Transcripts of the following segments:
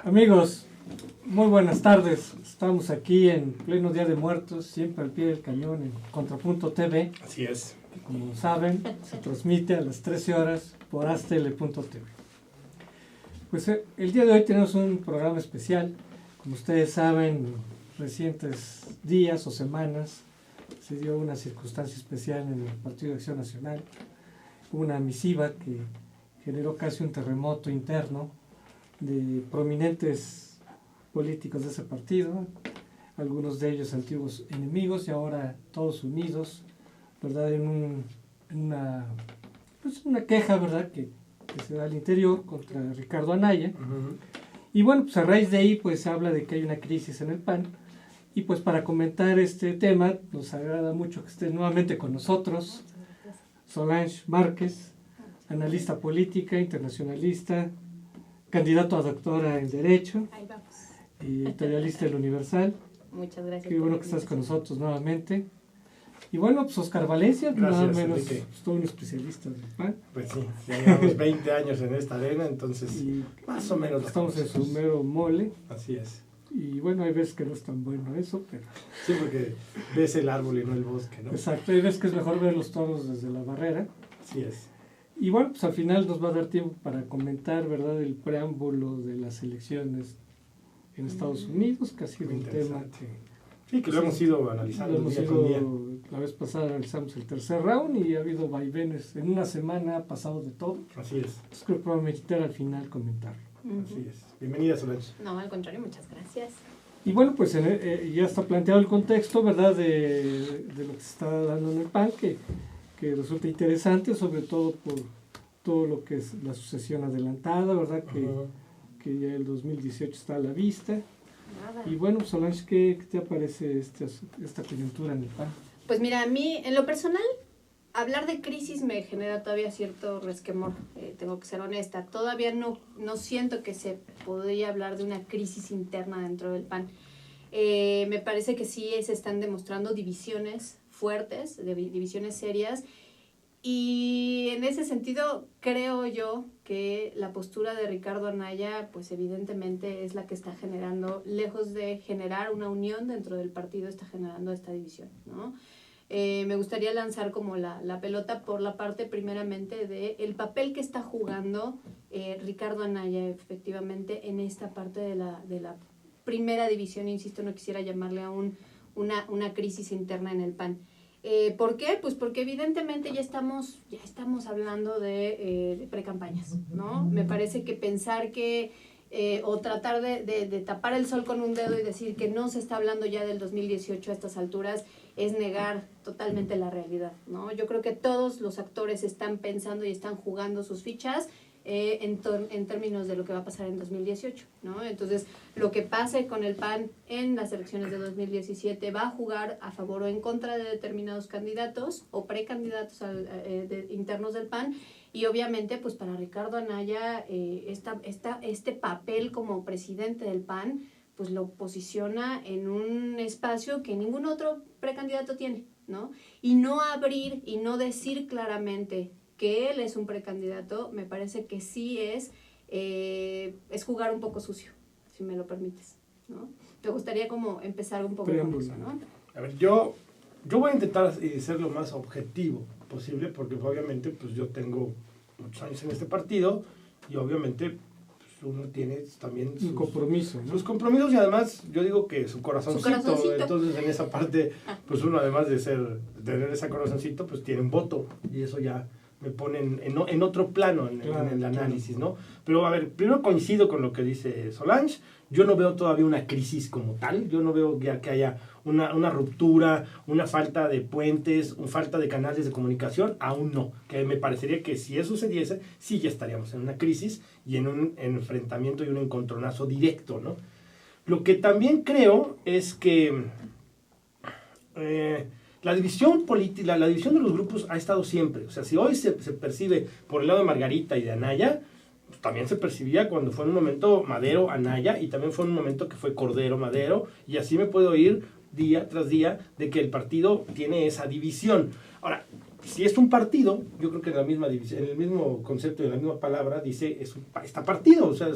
Amigos, muy buenas tardes. Estamos aquí en pleno Día de Muertos, siempre al pie del cañón en Contrapunto TV. Así es. Que, como saben, se transmite a las 13 horas por astl.tv. Pues el día de hoy tenemos un programa especial. Como ustedes saben, recientes días o semanas se dio una circunstancia especial en el Partido de Acción Nacional. Hubo una misiva que generó casi un terremoto interno de prominentes políticos de ese partido, algunos de ellos antiguos enemigos y ahora todos unidos, ¿verdad? En una queja, ¿verdad? Que se da al interior contra Ricardo Anaya. Uh-huh. Y bueno, pues a raíz de ahí pues se habla de que hay una crisis en el PAN. Y pues para comentar este tema nos agrada mucho que esté nuevamente con nosotros Solange Márquez, analista política, internacionalista, candidato a doctora en Derecho. Ahí vamos. Y editorialista del Universal. Muchas gracias. Qué bueno que estás con nosotros nuevamente. Y bueno, pues Oscar Valencia, nada menos, pues, todo un especialista del PAN. Pues sí, ya llevamos 20 años en esta arena, entonces Y más o menos estamos en su mero mole. Así es. Y bueno, hay veces que no es tan bueno eso, pero... Sí, porque ves el árbol y no el bosque, ¿no? Exacto, hay veces que es mejor ver los toros desde la barrera. Así es. Y bueno, pues al final nos va a dar tiempo para comentar, ¿verdad?, el preámbulo de las elecciones en Estados Unidos, que ha sido un tema que... Sí, que lo hemos ido analizando día con día. La vez pasada analizamos el tercer round y ha habido vaivenes. En una semana ha pasado de todo. Así es. Entonces creo que vamos a meditar al final comentarlo. Así es. Bienvenida, Solange. No, al contrario, muchas gracias. Y bueno, pues ya está planteado el contexto, ¿verdad?, de lo que se está dando en el PAN, que resulta interesante, sobre todo por todo lo que es la sucesión adelantada, ¿verdad?, que ya el 2018 está a la vista. Nada. Y bueno, Solange, ¿qué te parece esta coyuntura en el PAN? Pues mira, a mí, en lo personal, hablar de crisis me genera todavía cierto resquemor, tengo que ser honesta. Todavía no siento que se podría hablar de una crisis interna dentro del PAN. Me parece que sí se están demostrando divisiones fuertes, divisiones serias, y en ese sentido creo yo que la postura de Ricardo Anaya pues evidentemente es la que está generando, lejos de generar una unión dentro del partido, está generando esta división, ¿no? Me gustaría lanzar como la pelota por la parte primeramente de el papel que está jugando Ricardo Anaya efectivamente en esta parte de la primera división. Insisto, no quisiera llamarle a una crisis interna en el PAN. ¿Por qué? Pues porque evidentemente ya estamos hablando de precampañas, ¿no? Me parece que pensar que o tratar de tapar el sol con un dedo y decir que no se está hablando ya del 2018 a estas alturas es negar totalmente la realidad, ¿no? Yo creo que todos los actores están pensando y están jugando sus fichas en términos de lo que va a pasar en 2018, ¿no? Entonces, lo que pase con el PAN en las elecciones de 2017 va a jugar a favor o en contra de determinados candidatos o precandidatos internos del PAN, y obviamente, pues para Ricardo Anaya, este papel como presidente del PAN, pues lo posiciona en un espacio que ningún otro precandidato tiene, ¿no? Y no abrir y no decir claramente que él es un precandidato, me parece que sí es jugar un poco sucio, si me lo permites, ¿no? Me gustaría como empezar un poco con eso, ¿no? A ver, yo voy a intentar ser lo más objetivo posible, porque obviamente pues yo tengo muchos años en este partido y obviamente pues, uno tiene también un compromiso, ¿no? Sus compromisos, y además yo digo que su corazoncito. Entonces en esa parte pues uno, además de tener ese corazoncito, pues tiene un voto, y eso ya me ponen en otro plano en el análisis, ¿no? Pero a ver, primero coincido con lo que dice Solange. Yo no veo todavía una crisis como tal. Yo no veo ya que haya una ruptura, una falta de puentes, una falta de canales de comunicación. Aún no. Que me parecería que si eso sucediese, sí ya estaríamos en una crisis y en un enfrentamiento y un encontronazo directo, ¿no? Lo que también creo es que la división política, la división de los grupos ha estado siempre. O sea, si hoy se percibe por el lado de Margarita y de Anaya, pues también se percibía cuando fue en un momento Madero, Anaya, y también fue en un momento que fue Cordero, Madero, y así me puedo ir día tras día de que el partido tiene esa división. Ahora, si es un partido, yo creo que en la misma división, en el mismo concepto y en la misma palabra dice está partido, o sea,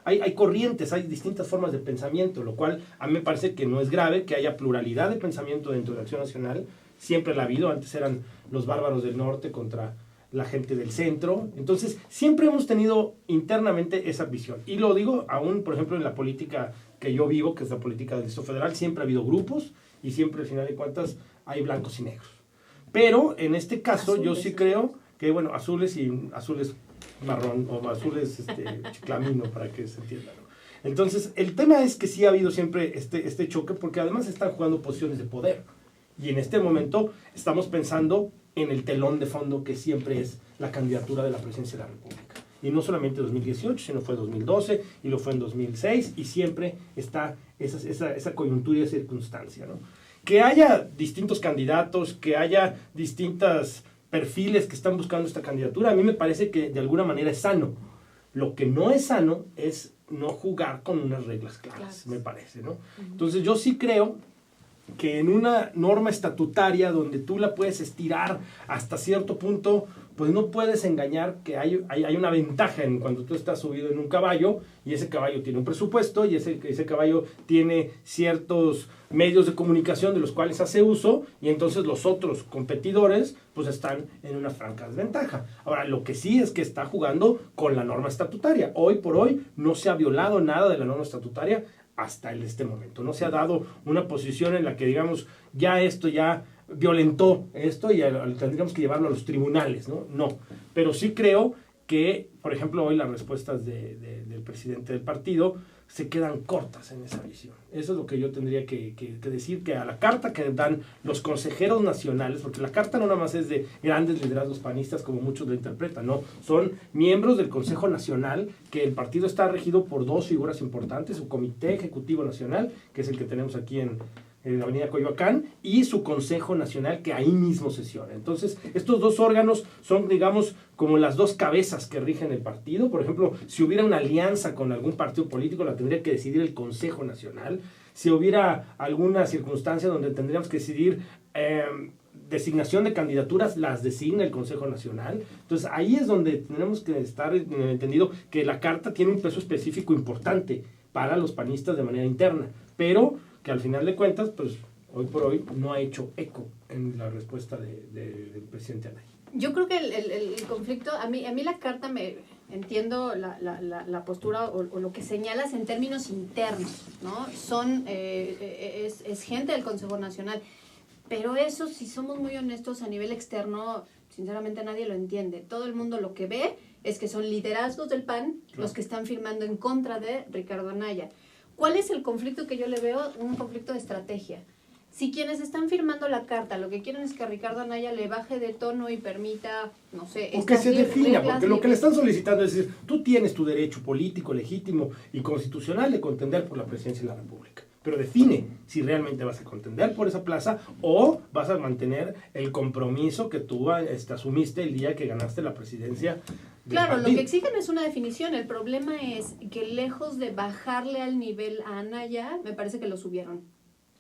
hay corrientes, hay distintas formas de pensamiento, lo cual a mí me parece que no es grave que haya pluralidad de pensamiento dentro de Acción Nacional. Siempre la ha habido, antes eran los bárbaros del norte contra la gente del centro, entonces siempre hemos tenido internamente esa visión, y lo digo aún, por ejemplo, en la política que yo vivo, que es la política del Distrito Federal, siempre ha habido grupos, y siempre al final de cuentas hay blancos y negros. Pero en este caso azules, yo sí creo que, bueno, azules marrón, o azules chiclamino, para que se entienda, ¿no? Entonces, el tema es que sí ha habido siempre este choque, porque además están jugando posiciones de poder. Y en este momento estamos pensando en el telón de fondo que siempre es la candidatura de la presidencia de la República. Y no solamente en 2018, sino fue en 2012, y lo fue en 2006, y siempre está esa coyuntura y esa circunstancia, ¿no? Que haya distintos candidatos, que haya distintos perfiles que están buscando esta candidatura, a mí me parece que de alguna manera es sano. Lo que no es sano es no jugar con unas reglas claras, me parece, ¿no? Entonces yo sí creo que en una norma estatutaria donde tú la puedes estirar hasta cierto punto, pues no puedes engañar que hay una ventaja en cuando tú estás subido en un caballo y ese caballo tiene un presupuesto y ese caballo tiene ciertos medios de comunicación de los cuales hace uso, y entonces los otros competidores pues están en una franca desventaja. Ahora, lo que sí es que está jugando con la norma estatutaria. Hoy por hoy no se ha violado nada de la norma estatutaria hasta este momento. No se ha dado una posición en la que digamos ya violentó esto y tendríamos que llevarlo a los tribunales, ¿no? No, pero sí creo que, por ejemplo, hoy las respuestas del presidente del partido se quedan cortas en esa visión. Eso es lo que yo tendría que decir, que a la carta que dan los consejeros nacionales, porque la carta no nada más es de grandes liderazgos panistas como muchos la interpretan, no, son miembros del Consejo Nacional, que el partido está regido por dos figuras importantes, su Comité Ejecutivo Nacional, que es el que tenemos aquí en la avenida Coyoacán, y su Consejo Nacional, que ahí mismo sesiona. Entonces, estos dos órganos son, digamos, como las dos cabezas que rigen el partido. Por ejemplo, si hubiera una alianza con algún partido político, la tendría que decidir el Consejo Nacional. Si hubiera alguna circunstancia donde tendríamos que decidir designación de candidaturas, las designa el Consejo Nacional. Entonces, ahí es donde tenemos que estar entendido que la carta tiene un peso específico importante para los panistas de manera interna, pero que al final de cuentas, pues hoy por hoy no ha hecho eco en la respuesta del presidente Anaya. Yo creo que el conflicto, a mí la carta entiendo la postura o lo que señalas en términos internos, ¿no? Es gente del Consejo Nacional, pero eso, si somos muy honestos, a nivel externo, sinceramente nadie lo entiende. Todo el mundo lo que ve es que son liderazgos del PAN los que están firmando en contra de Ricardo Anaya. ¿Cuál es el conflicto que yo le veo? Un conflicto de estrategia. Si quienes están firmando la carta lo que quieren es que Ricardo Anaya le baje de tono y permita, no sé... O que se defina, porque lo que le están solicitando es decir, tú tienes tu derecho político, legítimo y constitucional de contender por la presidencia de la República. Pero define si realmente vas a contender por esa plaza o vas a mantener el compromiso que tú asumiste el día que ganaste la presidencia. Claro, lo que exigen es una definición. El problema es que lejos de bajarle al nivel a Anaya, me parece que lo subieron,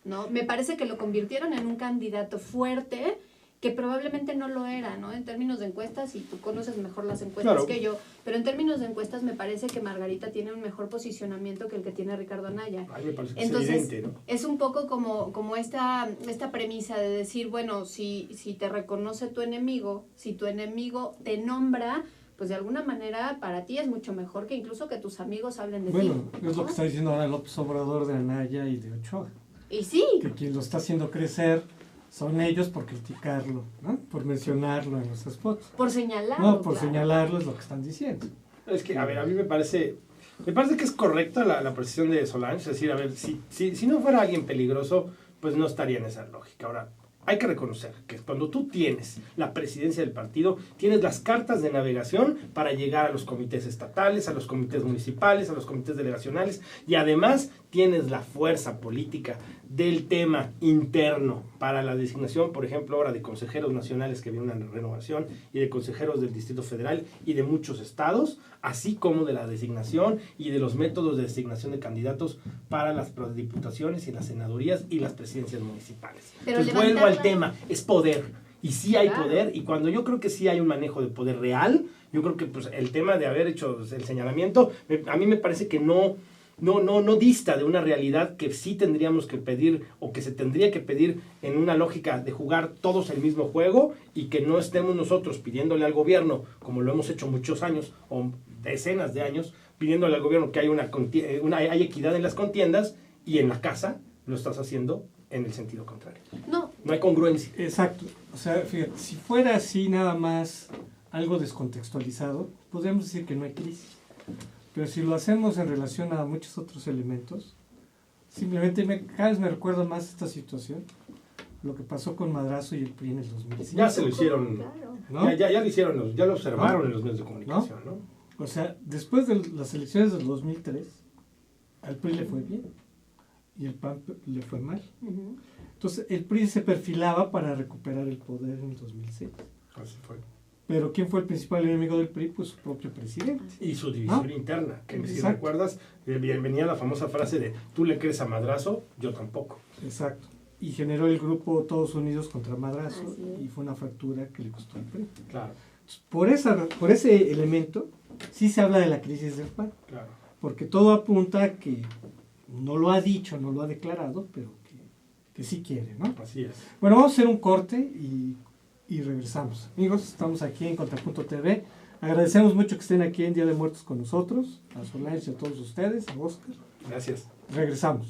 ¿no? Me parece que lo convirtieron en un candidato fuerte que probablemente no lo era, ¿no? En términos de encuestas, y tú conoces mejor las encuestas que yo, pero en términos de encuestas me parece que Margarita tiene un mejor posicionamiento que el que tiene Ricardo Anaya. Ay, me parece que entonces, es evidente, ¿no? Es un poco como esta premisa de decir, bueno, si te reconoce tu enemigo, si tu enemigo te nombra, pues de alguna manera para ti es mucho mejor que incluso que tus amigos hablen de ti. Bueno, es lo que está diciendo ahora López Obrador de Anaya y de Ochoa. Y sí. Que quien lo está haciendo crecer son ellos por criticarlo, ¿no? Por mencionarlo en los spots. Por señalarlo. No, por señalarlo es lo que están diciendo. Es que, a ver, a mí me parece que es correcta la precisión de Solange. Es decir, a ver, si no fuera alguien peligroso, pues no estaría en esa lógica. Ahora, hay que reconocer que cuando tú tienes la presidencia del partido, tienes las cartas de navegación para llegar a los comités estatales, a los comités municipales, a los comités delegacionales, y además tienes la fuerza política del tema interno para la designación, por ejemplo, ahora de consejeros nacionales, que viene una renovación, y de consejeros del Distrito Federal y de muchos estados, así como de la designación y de los métodos de designación de candidatos para las diputaciones y las senadurías y las presidencias municipales. Entonces vuelvo al tema, es poder. Y sí hay Claro. poder, y cuando yo creo que sí hay un manejo de poder real, yo creo que pues, el tema de haber hecho el señalamiento, a mí me parece que no dista de una realidad que sí tendríamos que pedir, o que se tendría que pedir en una lógica de jugar todos el mismo juego, y que no estemos nosotros pidiéndole al gobierno, como lo hemos hecho muchos años, o decenas de años, pidiéndole al gobierno que hay equidad en las contiendas, y en la casa lo estás haciendo en el sentido contrario. No hay congruencia. Exacto. O sea, fíjate, si fuera así nada más algo descontextualizado, podríamos decir que no hay crisis. Pero si lo hacemos en relación a muchos otros elementos, simplemente cada vez me recuerda más esta situación, lo que pasó con Madrazo y el PRI en el 2005. Ya se lo hicieron, Claro. ¿no? ya lo hicieron, ya lo observaron ¿No? en los medios de comunicación, ¿no? O sea, después de las elecciones del 2003, al PRI le fue bien y el PAN le fue mal. Ujú. Entonces, el PRI se perfilaba para recuperar el poder en el 2006. Así fue. Pero ¿quién fue el principal enemigo del PRI? Pues su propio presidente. Y su división ¿No? interna, que si Exacto. recuerdas, venía la famosa frase de tú le crees a Madrazo, yo tampoco. Exacto. Y generó el grupo Todos Unidos contra Madrazo Así es. y fue una fractura que le costó al PRI. Claro, Entonces, por ese elemento, sí se habla de la crisis del PAN. claro. Porque todo apunta a que no lo ha dicho, no lo ha declarado, pero que sí quiere, ¿no? Así es. Bueno, vamos a hacer un corte y regresamos. Amigos, estamos aquí en Contrapunto TV. Agradecemos mucho que estén aquí en Día de Muertos con nosotros, a Solange y a todos ustedes, a Oscar. Gracias. Regresamos.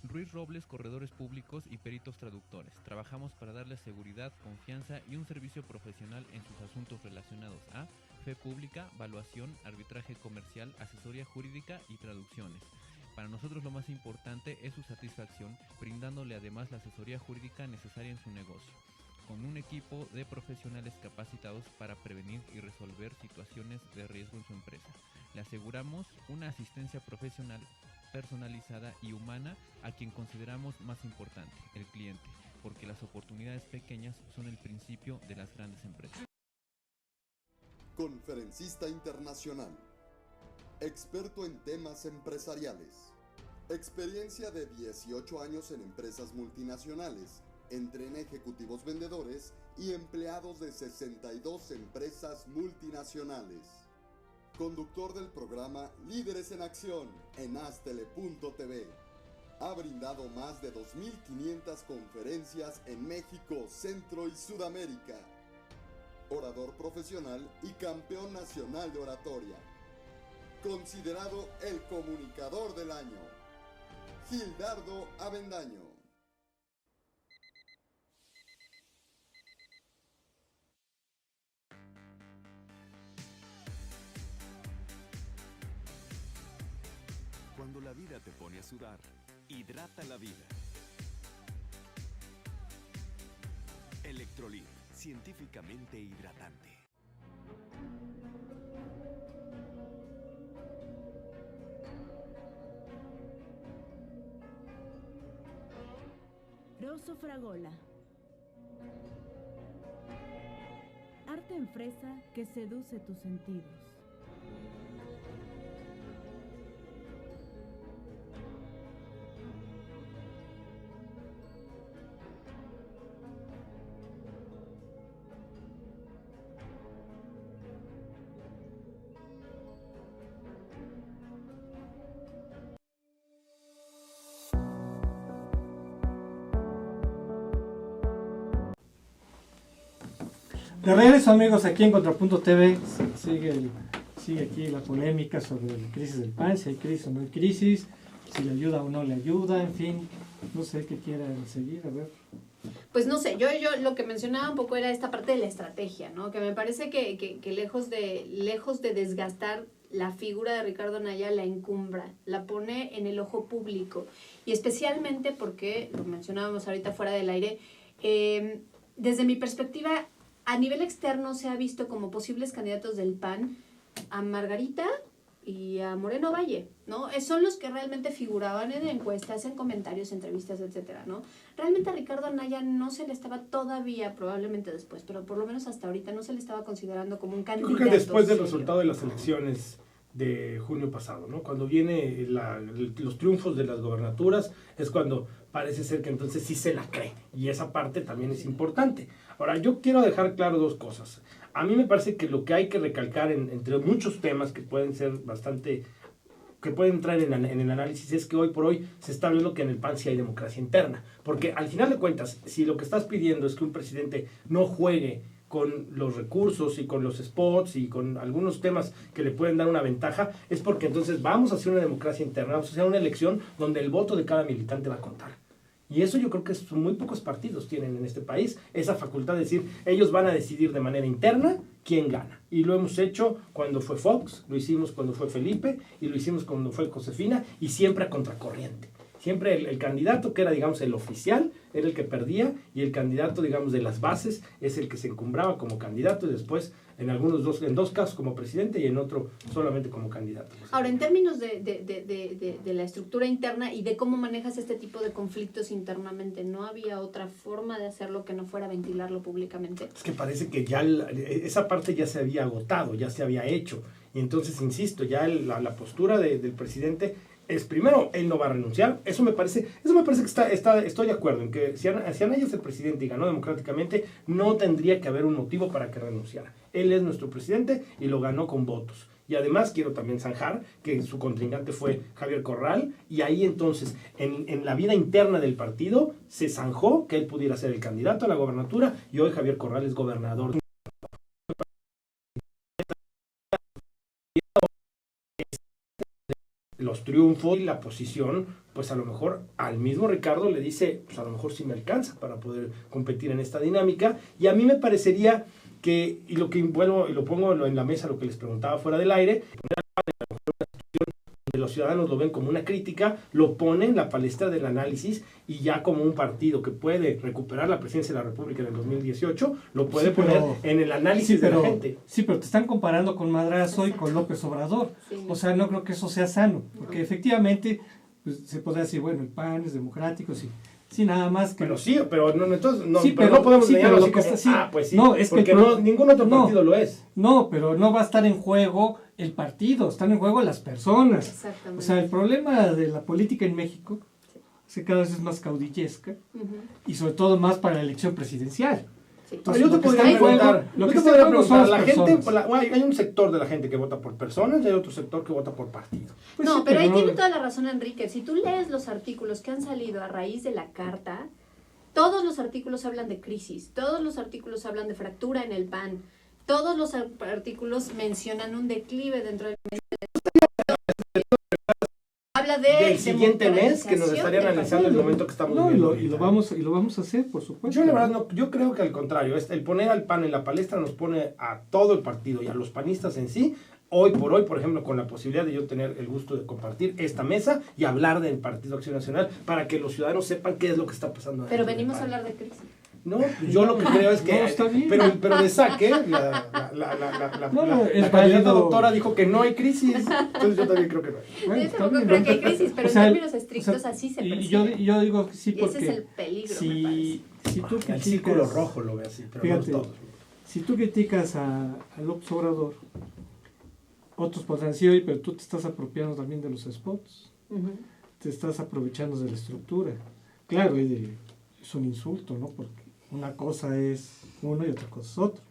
Ruiz Robles, corredores públicos y peritos traductores. Trabajamos para darles seguridad, confianza y un servicio profesional en sus asuntos relacionados a fe pública, valuación, arbitraje comercial, asesoría jurídica y traducciones. Para nosotros lo más importante es su satisfacción, brindándole además la asesoría jurídica necesaria en su negocio, con un equipo de profesionales capacitados para prevenir y resolver situaciones de riesgo en su empresa. Le aseguramos una asistencia profesional personalizada y humana a quien consideramos más importante, el cliente, porque las oportunidades pequeñas son el principio de las grandes empresas. Conferencista internacional, experto en temas empresariales, experiencia de 18 años en empresas multinacionales, entrena ejecutivos vendedores y empleados de 62 empresas multinacionales. Conductor del programa Líderes en Acción en Astele.tv. Ha brindado más de 2.500 conferencias en México, Centro y Sudamérica. Orador profesional y campeón nacional de oratoria. Considerado el comunicador del año. Gildardo Avendaño. Cuando la vida te pone a sudar, hidrata la vida. Electrolit, científicamente hidratante. Rosso Fragola. Arte en fresa que seduce tus sentidos. De regreso, amigos, aquí en Contrapunto TV sigue aquí la polémica sobre la crisis del PAN, si hay crisis o no hay crisis, si le ayuda o no le ayuda, en fin, no sé qué quieran seguir, a ver. Pues no sé, yo lo que mencionaba un poco era esta parte de la estrategia, ¿no? Que me parece que lejos de desgastar la figura de Ricardo Anaya, la encumbra, la pone en el ojo público. Y especialmente porque, lo mencionábamos ahorita fuera del aire, desde mi perspectiva, a nivel externo se ha visto como posibles candidatos del PAN a Margarita y a Moreno Valle, ¿no? Son los que realmente figuraban en encuestas, en comentarios, entrevistas, etcétera, ¿no? Realmente a Ricardo Anaya no se le estaba todavía, probablemente después, pero por lo menos hasta ahorita no se le estaba considerando como un candidato. Yo creo que después del serio. resultado de las elecciones de junio pasado, ¿no? Cuando viene los triunfos de las gobernaturas, es cuando parece ser que entonces sí se la cree, y esa parte también es importante. Ahora, yo quiero dejar claro dos cosas. A mí me parece que lo que hay que recalcar entre muchos temas que pueden ser bastante, que pueden entrar en el análisis, es que hoy por hoy se está viendo que en el PAN sí hay democracia interna, porque al final de cuentas, si lo que estás pidiendo es que un presidente no juegue con los recursos y con los spots y con algunos temas que le pueden dar una ventaja, es porque entonces vamos a hacer una democracia interna, vamos a hacer una elección donde el voto de cada militante va a contar. Y eso yo creo que muy pocos partidos tienen en este país, esa facultad de decir, ellos van a decidir de manera interna quién gana. Y lo hemos hecho cuando fue Fox, lo hicimos cuando fue Felipe, y lo hicimos cuando fue Josefina, y siempre a contracorriente. Siempre el candidato que era, digamos, el oficial, era el que perdía, y el candidato, digamos, de las bases es el que se encumbraba como candidato, y después en dos casos como presidente y en otro solamente como candidato. Ahora, en términos de la estructura interna y de cómo manejas este tipo de conflictos internamente, ¿no había otra forma de hacerlo que no fuera ventilarlo públicamente? Es que parece que ya esa parte ya se había agotado, ya se había hecho. Y entonces, insisto, ya la postura del presidente es, primero, él no va a renunciar. Eso me parece que estoy de acuerdo en que si Anaya es el presidente y ganó democráticamente, no tendría que haber un motivo para que renunciara. Él es nuestro presidente y lo ganó con votos. Y además quiero también zanjar que su contrincante fue Javier Corral, y ahí entonces en la vida interna del partido se zanjó que él pudiera ser el candidato a la gobernatura, y hoy Javier Corral es gobernador. Los triunfos y la posición, pues a lo mejor al mismo Ricardo le dice, pues a lo mejor sí me alcanza para poder competir en esta dinámica. Y a mí me parecería que, y lo que vuelvo y lo pongo en la mesa, lo que les preguntaba fuera del aire, donde los ciudadanos lo ven como una crítica, lo ponen en la palestra del análisis, y ya como un partido que puede recuperar la presidencia de la República en el 2018, lo puede poner en el análisis de la gente. Sí, pero te están comparando con Madrazo y con López Obrador. Sí. O sea, no creo que eso sea sano, porque efectivamente pues, se podría decir, bueno, el PAN es democrático, sí. Sí, nada más que... Pero sí, pero no, entonces no, sí, pero no podemos sí, negarlo así pero como, sí. pues sí, no, es porque que ningún otro partido lo es. No, pero no va a estar en juego el partido, están en juego las personas. Exactamente. O sea, el problema de la política en México es que cada vez es más caudillesca, y sobre todo más para la elección presidencial. Sí. Entonces, Yo te podría preguntar, la gente, hay un sector de la gente que vota por personas y hay otro sector que vota por partido. Pues no, sí, pero ahí tiene toda la razón Enrique. Si tú lees los artículos que han salido a raíz de la carta, todos los artículos hablan de crisis, todos los artículos hablan de fractura en el PAN, todos los artículos mencionan un declive dentro del habla del siguiente mes que nos estarían analizando el momento que estamos viviendo. Y lo vamos a hacer, por supuesto. Yo la verdad no, yo creo que al contrario, el poner al PAN en la palestra nos pone a todo el partido y a los panistas en sí, hoy por hoy, por ejemplo, con la posibilidad de yo tener el gusto de compartir esta mesa y hablar del Partido Acción Nacional para que los ciudadanos sepan qué es lo que está pasando. Pero venimos a hablar de crisis. No, yo lo que creo es que... No, está bien. Pero de saque, la candidata doctora dijo que no hay crisis, entonces yo también creo que no hay. Bueno, Yo está tampoco bien, creo ¿no? que hay crisis, pero O sea, en términos estrictos así se percibe. Yo digo que sí, Y ese porque es el peligro, me si tú El círculo criticas, rojo lo ve así, pero fíjate, no todos. si tú criticas a López Obrador, otros podrán decir, oye, pero tú te estás apropiando también de los spots, te estás aprovechando de la estructura. Claro, es un insulto, ¿no? Porque una cosa es uno y otra cosa es otro.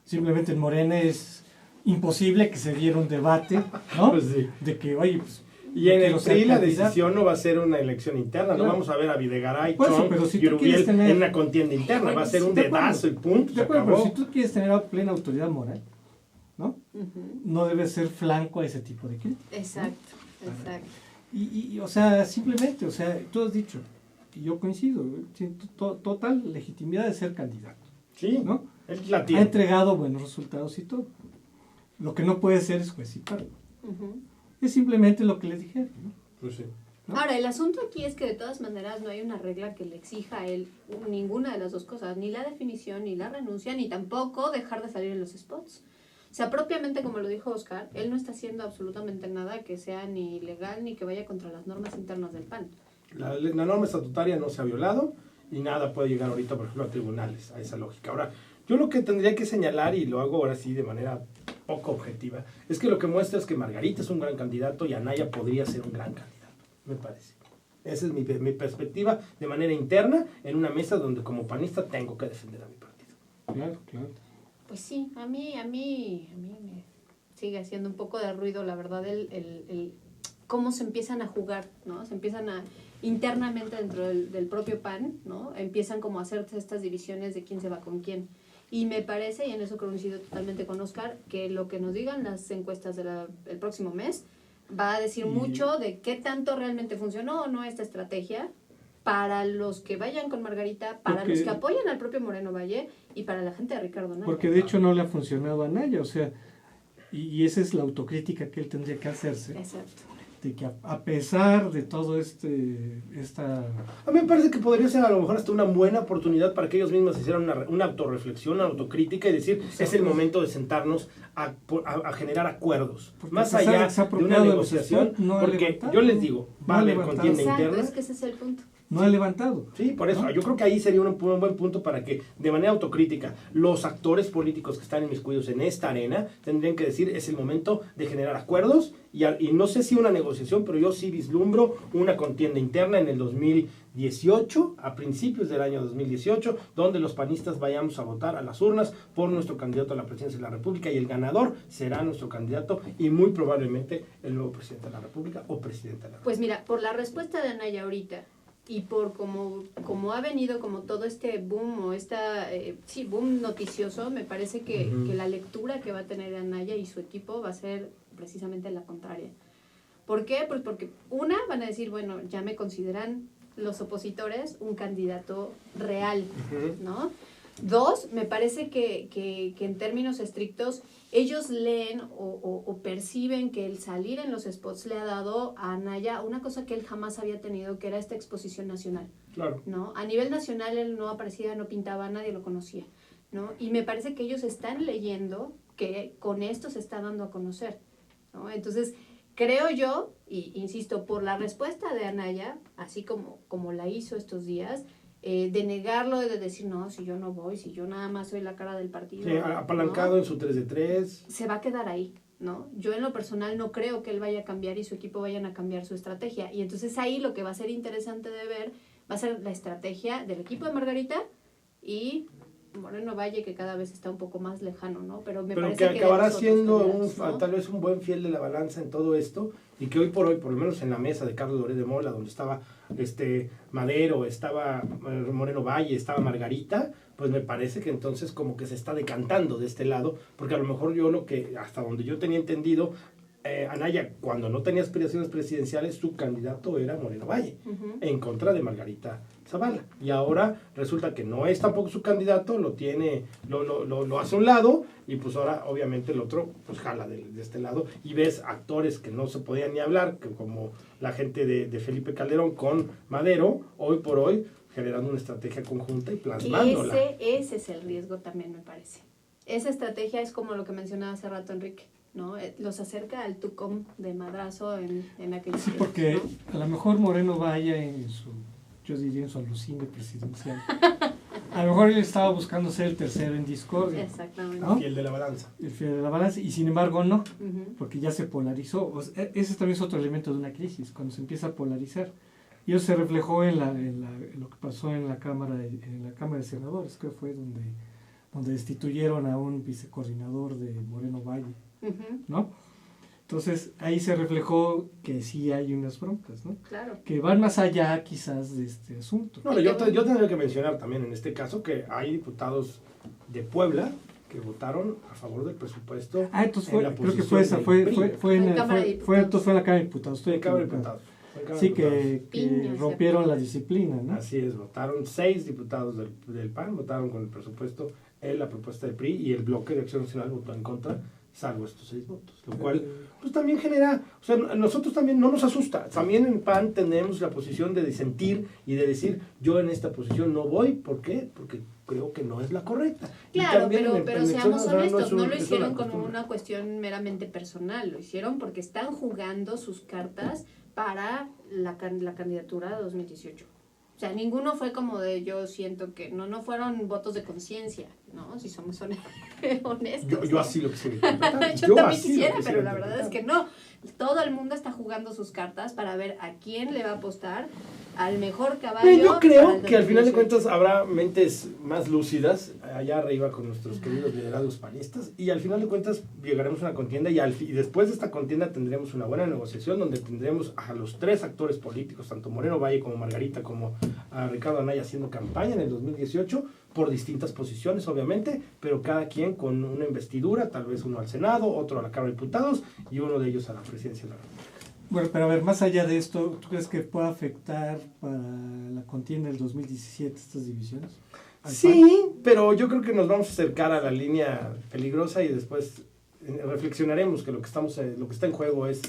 Simplemente en Morena es imposible que se diera un debate, ¿no? Pues sí. De que, oye, pues, Y en el PRI la candidato. decisión no va a ser una elección interna, Claro. no vamos a ver a Videgaray, Pues sí, Trump pero si y tú Urubiel quieres tener- en una contienda interna, va a ser un de acuerdo. dedazo y punto, De se acuerdo, pero acabó. si tú quieres tener plena autoridad moral, ¿no? Ujú. No debes ser flanco a ese tipo de críticas. Exacto, exacto. O sea, simplemente, o sea, tú has dicho, y yo coincido, siento total legitimidad de ser candidato, Sí, ¿no? él la Ha tiene. entregado buenos resultados y todo. Lo que no puede ser es juez y parte. Ujú. Es simplemente lo que les dijeron, ¿no? Pues sí. ¿No? Ahora, el asunto aquí es que de todas maneras no hay una regla que le exija a él ninguna de las dos cosas, ni la definición, ni la renuncia, ni tampoco dejar de salir en los spots. O sea, propiamente como lo dijo Oscar, él no está haciendo absolutamente nada que sea ni legal ni que vaya contra las normas internas del PAN. La norma estatutaria no se ha violado y nada puede llegar ahorita, por ejemplo, a tribunales, a esa lógica. Ahora, yo lo que tendría que señalar, y lo hago ahora sí de manera poco objetiva, es que lo que muestra es que Margarita es un gran candidato y Anaya podría ser un gran candidato, me parece. Esa es mi perspectiva de manera interna en una mesa donde como panista tengo que defender a mi partido. Claro, claro. Pues sí, a mí me sigue haciendo un poco de ruido, la verdad, el cómo se empiezan a jugar, ¿no? Se empiezan a, internamente dentro del propio PAN, ¿no? Empiezan como a hacer estas divisiones de quién se va con quién. Y me parece, y en eso coincido totalmente con Oscar, que lo que nos digan las encuestas del próximo mes va a decir mucho de qué tanto realmente funcionó o no esta estrategia para los que vayan con Margarita, para los que apoyan al propio Moreno Valle y para la gente de Ricardo Anaya. Porque de hecho no le ha funcionado a Anaya, o sea, y esa es la autocrítica que él tendría que hacerse. Exacto. De que a pesar de todo esta... A mí me parece que podría ser a lo mejor hasta una buena oportunidad para que ellos mismos hicieran una autorreflexión, una autocrítica y decir, es el momento de sentarnos a generar acuerdos. Porque Más se ha allá de una apropiado de los negociación, spots, no ha porque levantado, yo les digo, va a haber levantado. contienda Exacto, interna. es que ese es el punto. No ha levantado. Sí, por eso, ¿no? yo creo que ahí sería un buen punto para que, de manera autocrítica, los actores políticos que están inmiscuidos en esta arena tendrían que decir, es el momento de generar acuerdos, y no sé si una negociación, pero yo sí vislumbro una contienda interna en el 2018, a principios del año 2018, donde los panistas vayamos a votar a las urnas por nuestro candidato a la presidencia de la República, y el ganador será nuestro candidato y muy probablemente el nuevo presidente de la República o presidenta de la República. Pues mira, por la respuesta de Anaya ahorita y por como ha venido como todo este boom o boom noticioso, me parece que la lectura que va a tener Anaya y su equipo va a ser precisamente la contraria. ¿Por qué? Pues porque van a decir, bueno, ya me consideran los opositores un candidato real, ¿no? Dos, me parece que en términos estrictos ellos leen o perciben que el salir en los spots le ha dado a Anaya una cosa que él jamás había tenido, que era esta exposición nacional. Claro. ¿No? A nivel nacional él no aparecía, no pintaba, nadie lo conocía, ¿no? Y me parece que ellos están leyendo que con esto se está dando a conocer, ¿no? Entonces, creo yo, y insisto, por la respuesta de Anaya, así como la hizo estos días, de negarlo, de decir, no, si yo no voy, si yo nada más soy la cara del partido. Sí, apalancado, ¿no? En su 3 de 3. Se va a quedar ahí, ¿no? Yo en lo personal no creo que él vaya a cambiar y su equipo vayan a cambiar su estrategia. Y entonces ahí lo que va a ser interesante de ver va a ser la estrategia del equipo de Margarita y Moreno Valle, que cada vez está un poco más lejano, ¿no? Pero parece que acabará siendo ¿no? tal vez un buen fiel de la balanza en todo esto, y que hoy por lo menos en la mesa de Carlos Loret de Mola, donde estaba Madero, estaba Moreno Valle, estaba Margarita, pues me parece que entonces como que se está decantando de este lado, porque a lo mejor hasta donde yo tenía entendido, Anaya, cuando no tenía aspiraciones presidenciales, su candidato era Moreno Valle, en contra de Margarita Zavala. Y ahora resulta que no es tampoco su candidato, lo hace a un lado, y pues ahora obviamente el otro pues jala de este lado, y ves actores que no se podían ni hablar, que como la gente de Felipe Calderón con Madero, hoy por hoy, generando una estrategia conjunta y plasmándola. Ese es el riesgo también, me parece. Esa estrategia es como lo que mencionaba hace rato Enrique, ¿no? Los acerca al tucum de madrazo en aquel Sí, porque ¿no? A lo mejor Moreno Valle en su alucine presidencial, a lo mejor él estaba buscando ser el tercero en discordia. Exactamente. ¿No? El fiel de la balanza. El fiel de la balanza, y sin embargo no, porque ya se polarizó. O sea, ese también es otro elemento de una crisis, cuando se empieza a polarizar. Y eso se reflejó en lo que pasó en la Cámara de Senadores, que fue donde destituyeron a un vicecoordinador de Moreno Valle, ¿no? Entonces, ahí se reflejó que sí hay unas broncas, ¿no? Claro. Que van más allá quizás de este asunto. No, yo tendría que mencionar también en este caso que hay diputados de Puebla que votaron a favor del presupuesto. Entonces creo que fue esa, fue en la Cámara de Diputados. Estoy equivocado. Sí, que rompieron la disciplina, ¿no? Así es, votaron 6 diputados del PAN, votaron con el presupuesto en la propuesta del PRI y el bloque de Acción Nacional votó en contra, salvo estos 6 votos, lo cual pues también genera, o sea, nosotros también no nos asusta, también en PAN tenemos la posición de disentir y de decir, yo en esta posición no voy, ¿por qué? Porque creo que no es la correcta. Claro, pero seamos honestos, no lo hicieron como una cuestión meramente personal, lo hicieron porque están jugando sus cartas para la candidatura de 2018. O sea, ninguno fue como de yo siento que no fueron votos de conciencia, ¿no? Si somos honestos. Yo así lo quisiera interpretar. yo también quisiera, pero la verdad es que no. Todo el mundo está jugando sus cartas para ver a quién le va a apostar al mejor caballo. Yo creo que al final de cuentas habrá mentes más lúcidas allá arriba con nuestros queridos liderazgos panistas y al final de cuentas llegaremos a una contienda y después de esta contienda tendremos una buena negociación donde tendremos a los 3 actores políticos, tanto Moreno Valle como Margarita como a Ricardo Anaya haciendo campaña en el 2018 por distintas posiciones obviamente, pero cada quien con una investidura, tal vez uno al Senado, otro a la Cámara de Diputados y uno de ellos a la presidencia de la República. Bueno, pero a ver, más allá de esto, ¿tú crees que pueda afectar para la contienda del 2017 estas divisiones? Sí, pero yo creo que nos vamos a acercar a la línea peligrosa y después reflexionaremos que lo que está en juego es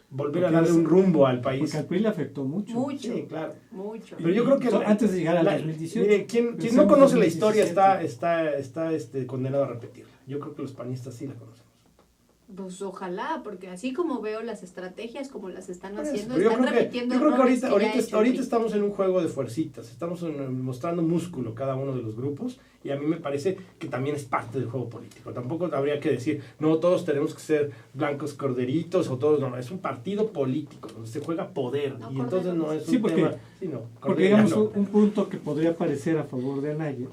volver a darle un rumbo al país. Porque al PRI le afectó mucho. Sí, claro. Mucho. Pero yo creo que antes de llegar al 2018. Mire, quien no conoce la historia está condenado a repetirla. Yo creo que los panistas sí la conocen. Pues ojalá, porque así como veo las estrategias como las están haciendo, están repitiendo. Yo creo que ahorita estamos en un juego de fuercitas, estamos mostrando músculo cada uno de los grupos y a mí me parece que también es parte del juego político. Tampoco habría que decir, no, todos tenemos que ser blancos corderitos o todos, no, es un partido político donde se juega poder y entonces no es un tema... Porque digamos un punto que podría parecer a favor de Anaya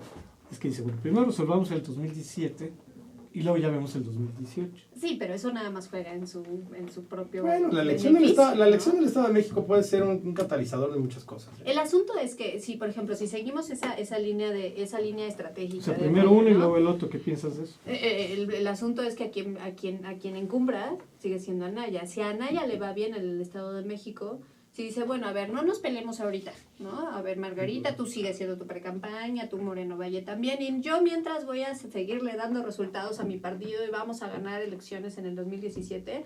es que dice, bueno, primero resolvamos el 2017 y luego ya vemos el 2018. Sí, pero eso nada más juega en su propio la elección del Estado de México puede ser un catalizador de muchas cosas. El asunto es que, si por ejemplo, si seguimos esa línea estratégica... O sea, primero uno y luego el otro, ¿qué piensas de eso? El asunto es que a quien encumbra sigue siendo Anaya. Si a Anaya le va bien el Estado de México... Si dice, bueno, a ver, no nos peleemos ahorita, ¿no? A ver, Margarita, tú sigues haciendo tu precampaña, tú Moreno Valle también, y yo mientras voy a seguirle dando resultados a mi partido y vamos a ganar elecciones en el 2017,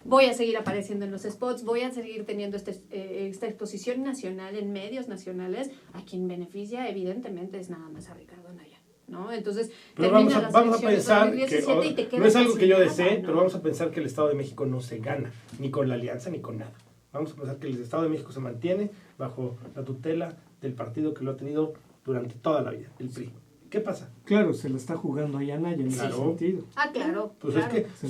voy a seguir apareciendo en los spots, voy a seguir teniendo esta exposición nacional en medios nacionales, a quien beneficia evidentemente es nada más a Ricardo Anaya, ¿no? Entonces, pero vamos a pensar que no es algo que yo desee, ¿no? Pero vamos a pensar que el Estado de México no se gana, ni con la alianza, ni con nada. Vamos a pensar que el Estado de México se mantiene bajo la tutela del partido que lo ha tenido durante toda la vida, el PRI. ¿Qué pasa? Claro, se lo está jugando ahí a Anaya en ese sentido. Claro. Pues claro. es que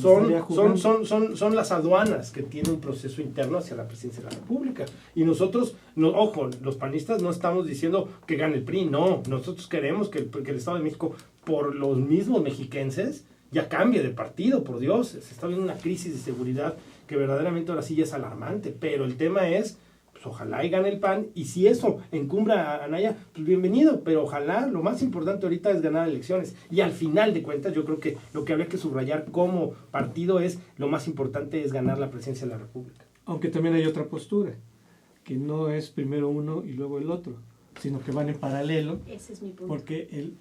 son las aduanas que tienen un proceso interno hacia la presidencia de la República. Y nosotros, ojo, los panistas no estamos diciendo que gane el PRI, no. Nosotros queremos que el Estado de México, por los mismos mexiquenses, ya cambie de partido, por Dios. Se está viendo una crisis de seguridad que verdaderamente ahora sí ya es alarmante, pero el tema es, pues ojalá y gane el PAN, y si eso encumbra a Anaya, pues bienvenido, pero ojalá, lo más importante ahorita es ganar elecciones, y al final de cuentas yo creo que lo que habría que subrayar como partido es, lo más importante es ganar la presidencia de la República. Aunque también hay otra postura, que no es primero uno y luego el otro, sino que van en paralelo. Ese es mi punto. Porque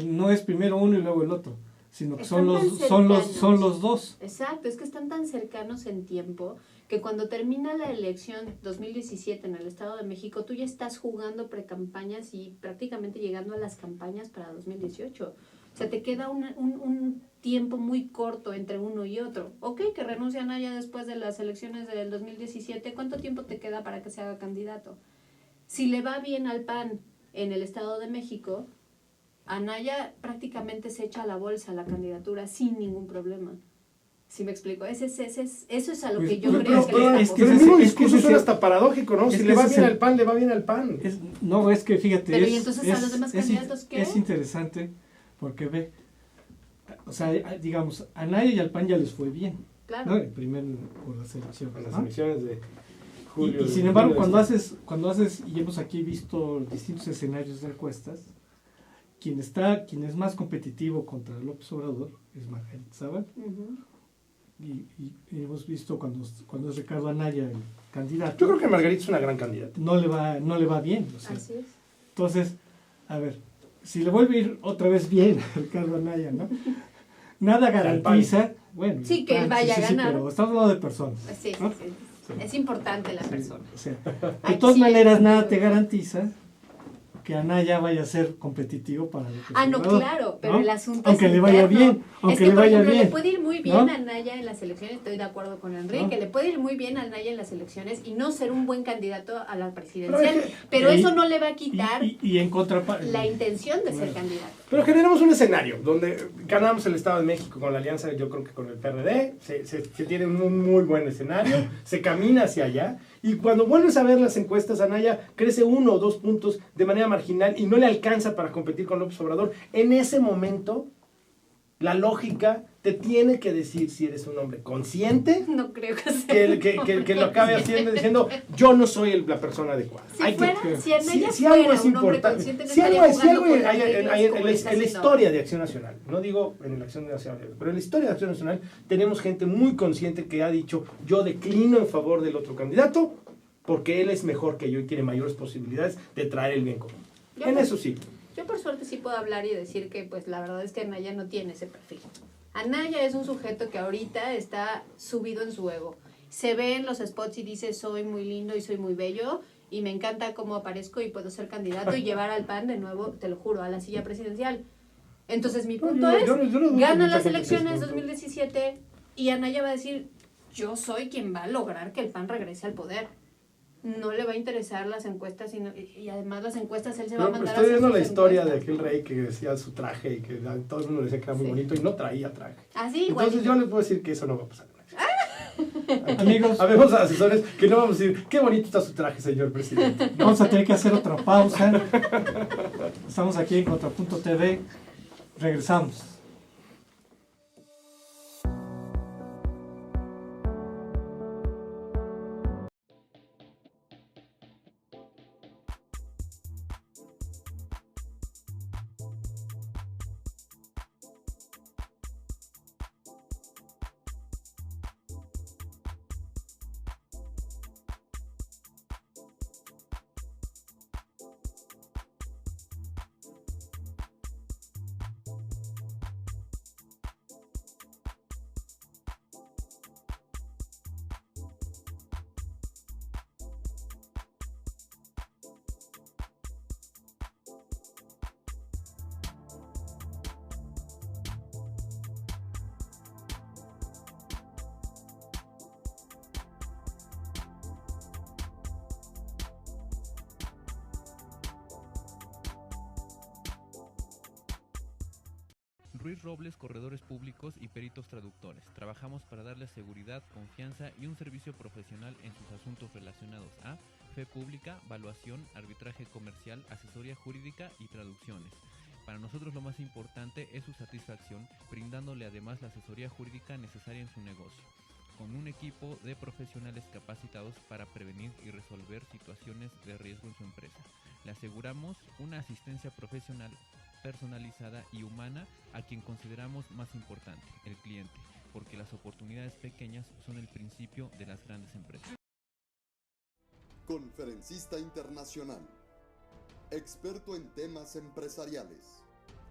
no es primero uno y luego el otro, sino que son los dos. Exacto, es que están tan cercanos en tiempo que cuando termina la elección 2017 en el Estado de México, tú ya estás jugando precampañas y prácticamente llegando a las campañas para 2018. O sea, te queda un tiempo muy corto entre uno y otro. Ok, que renuncia Anaya después de las elecciones del 2017, ¿cuánto tiempo te queda para que se haga candidato? Si le va bien al PAN en el Estado de México, Anaya prácticamente se echa a la bolsa la candidatura sin ningún problema. ¿Sí me explico? Eso es a lo que yo creo que le está el mismo discurso suena hasta paradójico, ¿no? Si le va bien al PAN, le va bien al PAN. No, es que fíjate... Pero ¿y entonces a los demás candidatos qué? Es interesante porque ve, o sea, digamos, a Anaya y al PAN ya les fue bien. Claro. ¿no? El primer por las elecciones. En las ¿no? elecciones de julio. Y sin embargo, cuando haces, y hemos aquí visto distintos escenarios de encuestas, quien es más competitivo contra López Obrador es Margarita Zavala. Uh-huh. Y hemos visto cuando es Ricardo Anaya el candidato. Yo creo que Margarita es una gran candidata. No le va bien. O sea. Así es. Entonces, a ver, si le vuelve a ir otra vez bien a Ricardo Anaya, ¿no? Nada garantiza, bueno, sí, que él vaya a ganar. pero estamos hablando de personas. Sí, ¿no? sí. Es importante la persona. O sea, de todas maneras, nada te garantiza que Anaya vaya a ser competitivo para López no, Obrador, claro, pero ¿no? el asunto aunque es le vaya interno. bien, aunque es que, le por vaya ejemplo, bien, le puede ir muy bien ¿no? a Anaya en las elecciones, estoy de acuerdo con Enrique, ¿No? le puede ir muy bien a Anaya en las elecciones y no ser un buen candidato a la presidencial, pero eso no le va a quitar y en contraparte la intención de ser candidato. Pero generamos un escenario donde ganamos el Estado de México con la alianza, yo creo que con el PRD, se tiene un muy buen escenario, se camina hacia allá, y cuando vuelves a ver las encuestas, Anaya crece 1 o 2 puntos de manera marginal y no le alcanza para competir con López Obrador. En ese momento, la lógica te tiene que decir si eres un hombre consciente, No creo que sea. que lo acabe haciendo diciendo, yo no soy la persona adecuada. Si Anaya Si algo es fuera un hombre importante, consciente, no si algo estaría jugando con hay las reglas como en lo está la haciendo historia de Acción Nacional, no digo en la Acción Nacional, pero en la historia de Acción Nacional tenemos gente muy consciente que ha dicho, yo declino en favor del otro candidato porque él es mejor que yo y tiene mayores posibilidades de traer el bien común. Eso sí. Yo por suerte sí puedo hablar y decir que pues la verdad es que Anaya no tiene ese perfil. Anaya es un sujeto que ahorita está subido en su ego. Se ve en los spots y dice soy muy lindo y soy muy bello y me encanta cómo aparezco y puedo ser candidato y llevar al PAN de nuevo, te lo juro, a la silla presidencial. Entonces mi punto es, gana las elecciones 2017 y Anaya va a decir, yo soy quien va a lograr que el PAN regrese al poder. No le va a interesar las encuestas y además las encuestas él se va a mandar a hacer. Estoy viendo la sus historia encuestas. de aquel rey que decía su traje y que todo el mundo decía que era muy bonito y no traía traje. Así, Entonces yo les puedo decir que eso no va a pasar. Aquí, Amigos, habemos asesores que no vamos a decir, qué bonito está su traje, señor presidente. vamos a tener que hacer otra pausa. Estamos aquí en Contrapunto TV. Regresamos. Ruiz Robles, corredores públicos y peritos traductores. Trabajamos para darles seguridad, confianza y un servicio profesional en sus asuntos relacionados a fe pública, valuación, arbitraje comercial, asesoría jurídica y traducciones. Para nosotros lo más importante es su satisfacción, brindándole además la asesoría jurídica necesaria en su negocio, con un equipo de profesionales capacitados para prevenir y resolver situaciones de riesgo en su empresa. Le aseguramos una asistencia profesional personalizada y humana a quien consideramos más importante, el cliente, porque las oportunidades pequeñas son el principio de las grandes empresas. Conferencista internacional, experto en temas empresariales,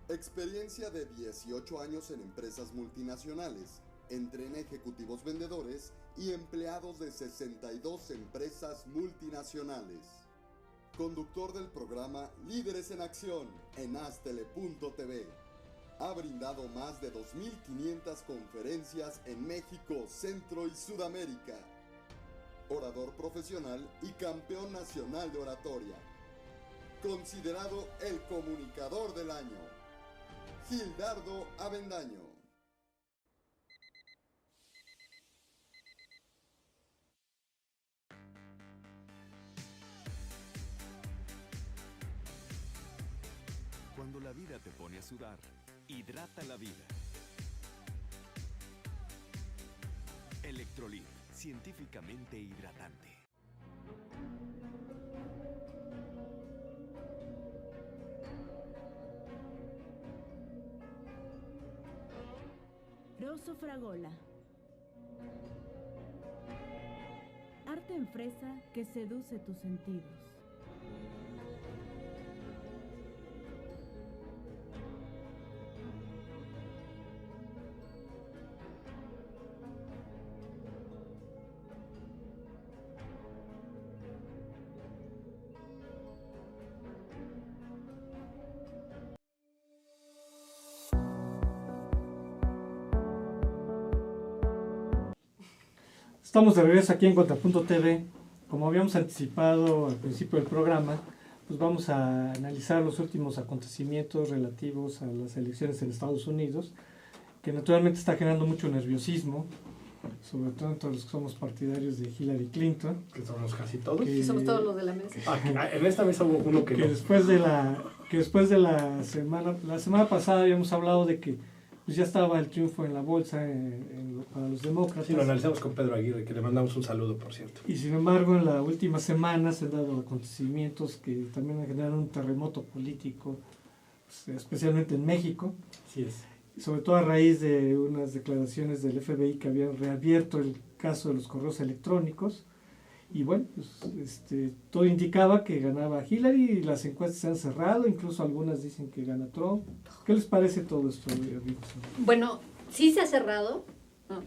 experiencia de 18 años en empresas multinacionales, entrena ejecutivos vendedores y empleados de 62 empresas multinacionales. Conductor del programa Líderes en Acción en Astele.tv. Ha brindado más de 2.500 conferencias en México, Centro y Sudamérica. Orador profesional y campeón nacional de oratoria. Considerado el comunicador del año. Gildardo Avendaño. Cuando la vida te pone a sudar, hidrata la vida. Electrolit, científicamente hidratante. Rosso Fragola. Arte en fresa que seduce tus sentidos. Estamos de regreso aquí en Contrapunto TV. Como habíamos anticipado al principio del programa, pues vamos a analizar los últimos acontecimientos relativos a las elecciones en Estados Unidos, que naturalmente está generando mucho nerviosismo, sobre todo entre los que somos partidarios de Hillary Clinton. Que somos casi todos. Que somos todos los de la mesa. En esta mesa hubo uno que no. Después de la semana pasada habíamos hablado de que pues ya estaba el triunfo en la bolsa para los demócratas. Sí, lo analizamos con Pedro Aguirre, que le mandamos un saludo, por cierto. Y sin embargo, en la última semana se han dado acontecimientos que también generaron un terremoto político, pues, especialmente en México. Así es. Sobre todo a raíz de unas declaraciones del FBI que habían reabierto el caso de los correos electrónicos. Y bueno, pues, todo indicaba que ganaba Hillary y las encuestas se han cerrado, incluso algunas dicen que gana Trump. ¿Qué les parece todo esto, amigos? Bueno, sí se ha cerrado, no,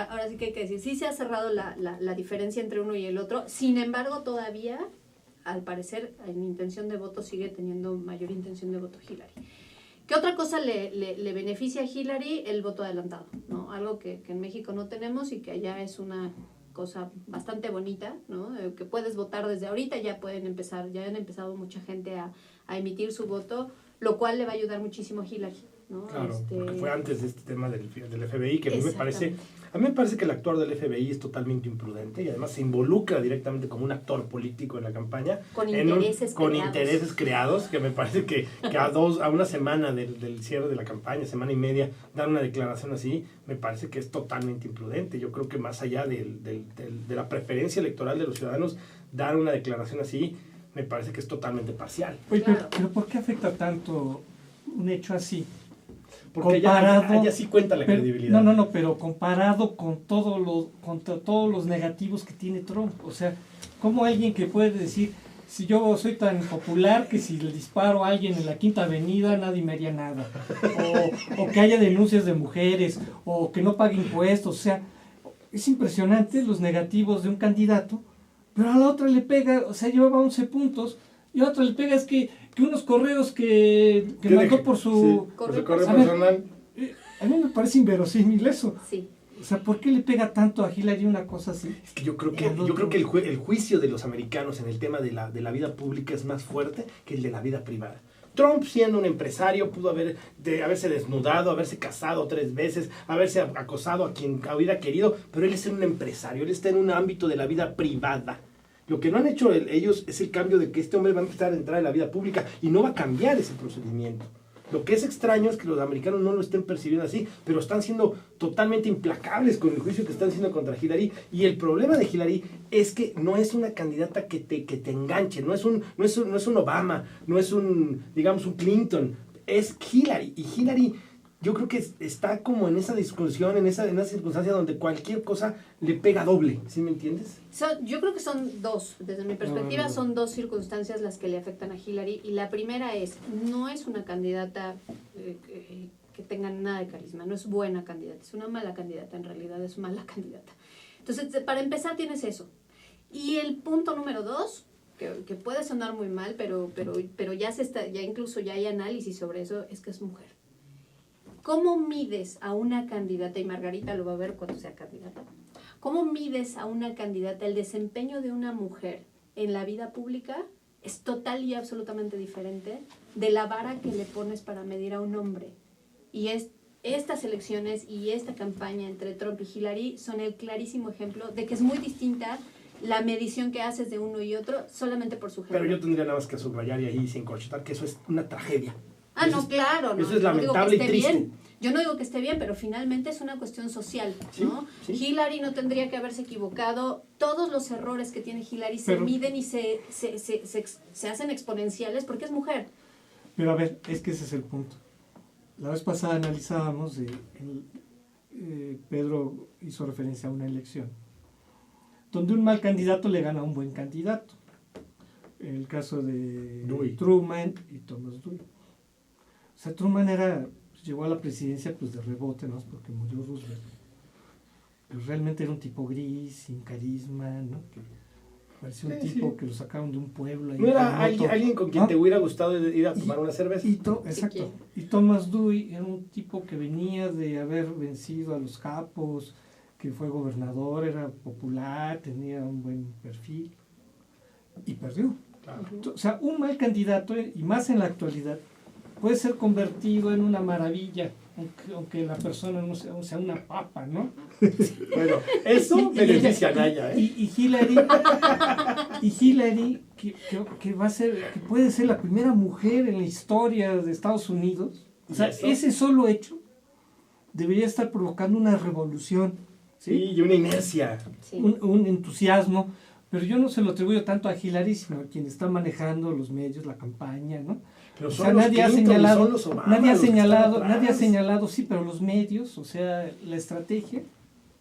ahora sí que hay que decir, sí se ha cerrado la diferencia entre uno y el otro, sin embargo todavía, al parecer, en intención de voto sigue teniendo mayor intención de voto Hillary. ¿Qué otra cosa le beneficia a Hillary? El voto adelantado, ¿no? Algo que en México no tenemos y que allá es una cosa bastante bonita, ¿no? Que puedes votar desde ahorita, ya han empezado mucha gente a emitir su voto, lo cual le va a ayudar muchísimo a Hillary, ¿no? Claro, porque fue antes de este tema del FBI, que a mí me parece que el actuar del FBI es totalmente imprudente y además se involucra directamente como un actor político en la campaña. Con intereses creados, que me parece que a una semana del cierre de la campaña, semana y media, dar una declaración así, me parece que es totalmente imprudente. Yo creo que más allá de la preferencia electoral de los ciudadanos, dar una declaración así, me parece que es totalmente parcial. Oye, pero ¿por qué afecta tanto un hecho así? Porque ya sí cuenta la credibilidad. No, pero comparado contra todos los negativos que tiene Trump. O sea, ¿cómo alguien que puede decir, si yo soy tan popular que si le disparo a alguien en la Quinta Avenida nadie me haría nada? O que haya denuncias de mujeres, o que no pague impuestos. O sea, es impresionante los negativos de un candidato, pero a la otra le pega, o sea, llevaba 11 puntos, y a otra le pega es que unos correos que mandó por su correo personal. A mí me parece inverosímil eso. Sí. O sea, ¿por qué le pega tanto a Hillary una cosa así? Es que yo creo que el juicio de los americanos en el tema de la vida pública es más fuerte que el de la vida privada. Trump, siendo un empresario, pudo haberse desnudado, haberse casado 3 veces, haberse acosado a quien hubiera querido, pero él es un empresario, él está en un ámbito de la vida privada. Lo que no han hecho ellos es el cambio de que este hombre va a empezar a entrar en la vida pública y no va a cambiar ese procedimiento. Lo que es extraño es que los americanos no lo estén percibiendo así, pero están siendo totalmente implacables con el juicio que están haciendo contra Hillary. Y el problema de Hillary es que no es una candidata que te enganche, no es un Obama, no es un Clinton, es Hillary. Y Hillary, yo creo que está como en esa discusión, en esa circunstancia donde cualquier cosa le pega doble, ¿sí me entiendes? Yo creo que son dos, desde mi perspectiva, son 2 circunstancias las que le afectan a Hillary. Y la primera no es una candidata que tenga nada de carisma, no es buena candidata, es una mala candidata, en realidad es mala candidata. Entonces, para empezar tienes eso. Y el punto número 2, que puede sonar muy mal, pero ya incluso ya hay análisis sobre eso, es que es mujer. ¿Cómo mides a una candidata, y Margarita lo va a ver cuando sea candidata, cómo mides a una candidata? El desempeño de una mujer en la vida pública es total y absolutamente diferente de la vara que le pones para medir a un hombre. Y estas elecciones y esta campaña entre Trump y Hillary son el clarísimo ejemplo de que es muy distinta la medición que haces de uno y otro solamente por su género. Pero yo tendría nada más que subrayar y ahí sin corchetar que eso es una tragedia. Claro. Eso es lamentable y triste. Yo no digo que esté bien, pero finalmente es una cuestión social, ¿no? Sí. Hillary no tendría que haberse equivocado. Todos los errores que tiene Hillary se miden y se hacen exponenciales porque es mujer. Pero a ver, es que ese es el punto. La vez pasada analizábamos, Pedro hizo referencia a una elección, donde un mal candidato le gana a un buen candidato. El caso de Truman y Thomas Dewey. O sea, Truman llegó a la presidencia pues de rebote, ¿no? Porque murió Roosevelt. Pero realmente era un tipo gris, sin carisma, ¿no? Que parecía un tipo que lo sacaron de un pueblo. No era alguien con quien te hubiera gustado ir a tomar una cerveza. Exacto. Y Thomas Dewey era un tipo que venía de haber vencido a los capos, que fue gobernador, era popular, tenía un buen perfil, y perdió. Claro. O sea, un mal candidato, y más en la actualidad, puede ser convertido en una maravilla, aunque la persona no sea una papa, ¿no? Bueno, eso beneficia a Naya, ¿eh? Y Hillary que va a ser, que puede ser la primera mujer en la historia de Estados Unidos. O sea, ese solo hecho debería estar provocando una revolución. Sí, y una inercia. Sí. Un entusiasmo. Pero yo no se lo atribuyo tanto a Hillary, sino a quien está manejando los medios, la campaña, ¿no? Pero o sea, nadie ha señalado, sí, pero los medios, o sea, la estrategia,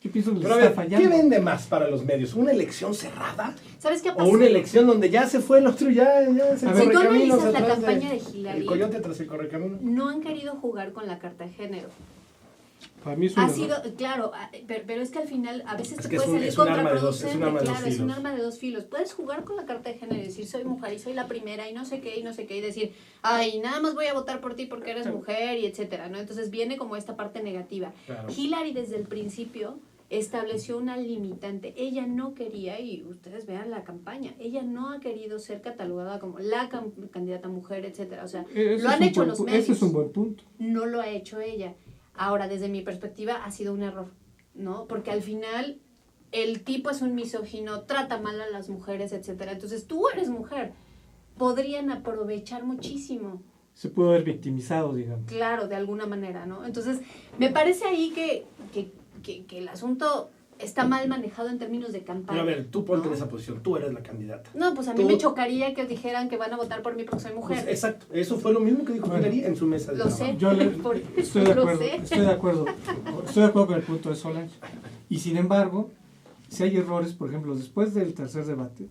yo pienso que les está fallando. ¿Qué vende más para los medios? ¿Una elección cerrada? ¿Sabes qué pasa? ¿O una elección donde ya se fue el otro, ya se correcaminos atrás la campaña de Hillary, el coyote tras el correcamino? No han querido jugar con la carta de género. Para mí es claro, pero es que al final a veces te puede salir contraproducente. Claro, es un arma de dos filos. Puedes jugar con la carta de género y decir soy mujer y soy la primera y no sé qué, y decir, ay, nada más voy a votar por ti porque eres mujer y etcétera, ¿no? Entonces viene como esta parte negativa. Claro. Hillary desde el principio estableció una limitante. Ella no quería, y ustedes vean la campaña, ella no ha querido ser catalogada como la candidata mujer, etcétera. O sea, lo han hecho los medios. Ese es un buen punto. No lo ha hecho ella. Ahora, desde mi perspectiva, ha sido un error, ¿no? Porque al final el tipo es un misógino, trata mal a las mujeres, etcétera. Entonces, tú eres mujer. Podrían aprovechar muchísimo. Se puede haber victimizado, digamos. Claro, de alguna manera, ¿no? Entonces, me parece ahí que el asunto está mal manejado en términos de campaña. Pero a ver, tú ponte en esa posición, tú eres la candidata. No, pues a mí me chocaría que dijeran que van a votar por mí porque soy mujer. Pues exacto, eso fue lo mismo que dijo Hillary en su mesa de trabajo. Sé. Yo estoy de acuerdo con el punto de Solange. Y sin embargo, si hay errores, por ejemplo, después del tercer debate,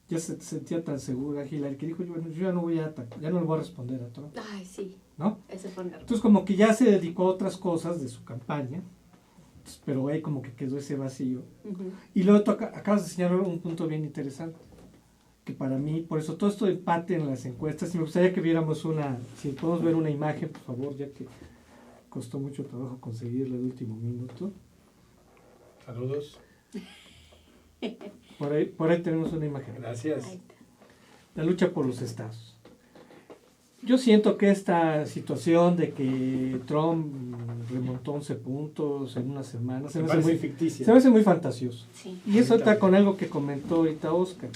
ya se sentía tan segura Hillary que dijo, yo ya no voy a atacar, ya no le voy a responder a Trump. Ay, sí. ¿No? Ese fue un error. Entonces como que ya se dedicó a otras cosas de su campaña, pero ahí como que quedó ese vacío. Uh-huh. Y luego tú acabas de señalar un punto bien interesante, que para mí, por eso todo esto de empate en las encuestas, y me gustaría que viéramos si podemos ver una imagen, por favor, ya que costó mucho trabajo conseguirla de último minuto. Saludos. Por ahí tenemos una imagen. Gracias. La lucha por los estados. Yo siento que esta situación de que Trump remontó 11 puntos en una semana se me hace muy fantasioso. Sí. Y eso está con algo que comentó ahorita Oscar.